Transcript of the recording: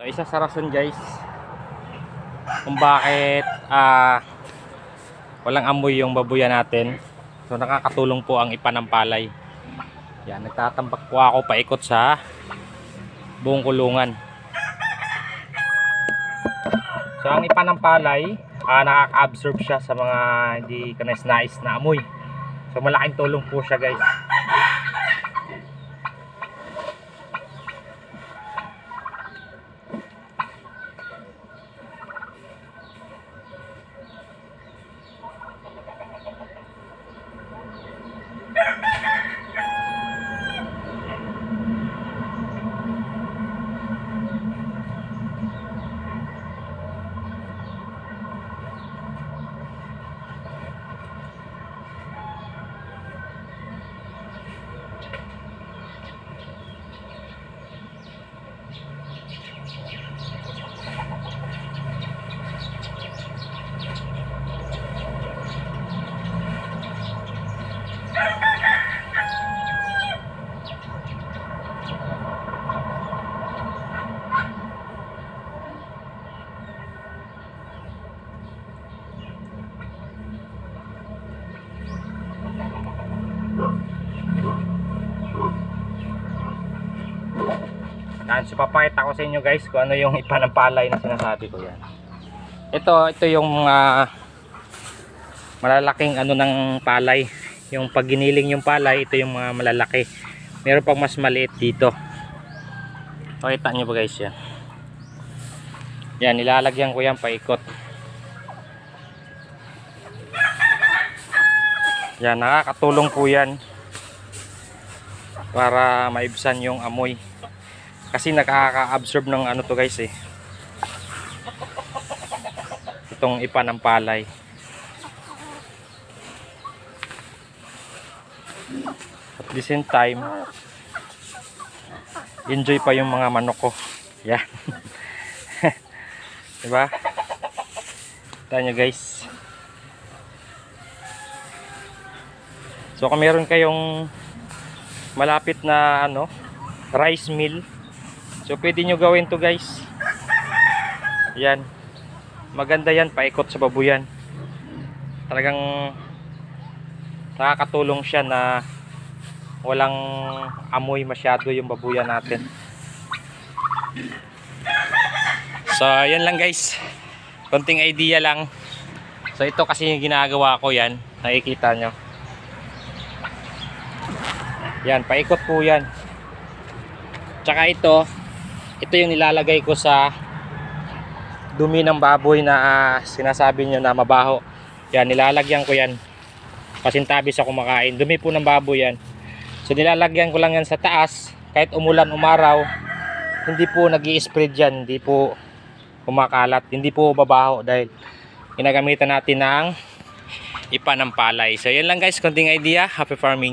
So isa sa rason guys kung bakit walang amoy yung babuyan natin, so nakakatulong po ang ipa ng palay. Yan, nagtatambak po ako paikot sa buong kulungan. So ang ipa ng palay, nakaka-absorb siya sa mga hindi kanais-nais na amoy. So malaking tulong po siya guys. So papakita ko sa inyo guys kung ano yung ipa ng palay na sinasabi ko. Yan. Ito yung malalaking ano ng palay. Yung pag giniling yung palay, ito yung mga malalaki. Meron pang mas maliit dito. Pakita nyo ba guys yan. Yan, nilalagyan ko yan paikot. Yan, nakakatulong po yan para maibsan yung amoy. Kasi nakaka-absorb ng ano to guys eh. Itong ipa ng palay. At the same time, enjoy pa yung mga manok ko. Yan. Diba? Tignan nyo guys. So kung meron kayong malapit na ano, rice mill, so pwede nyo gawin to guys. Yan, maganda yan, paikot sa babuyan. Talagang nakakatulong siya na walang amoy masyado yung babuyan natin. So yan lang guys, konting idea lang. So ito kasi yung ginagawa ko, yan nakikita nyo. Yan, paikot po yan. Tsaka ito yung nilalagay ko sa dumi ng baboy na sinasabi nyo na mabaho. Yan, nilalagyan ko yan pasintabi sa kumakain. Dumi po ng baboy yan. So nilalagyan ko lang yan sa taas. Kahit umulan, umaraw, hindi po nag-i-spread yan. Hindi po kumakalat. Hindi po babaho dahil ginagamitan natin ng ipa ng palay. So yan lang guys, konting idea. Happy farming.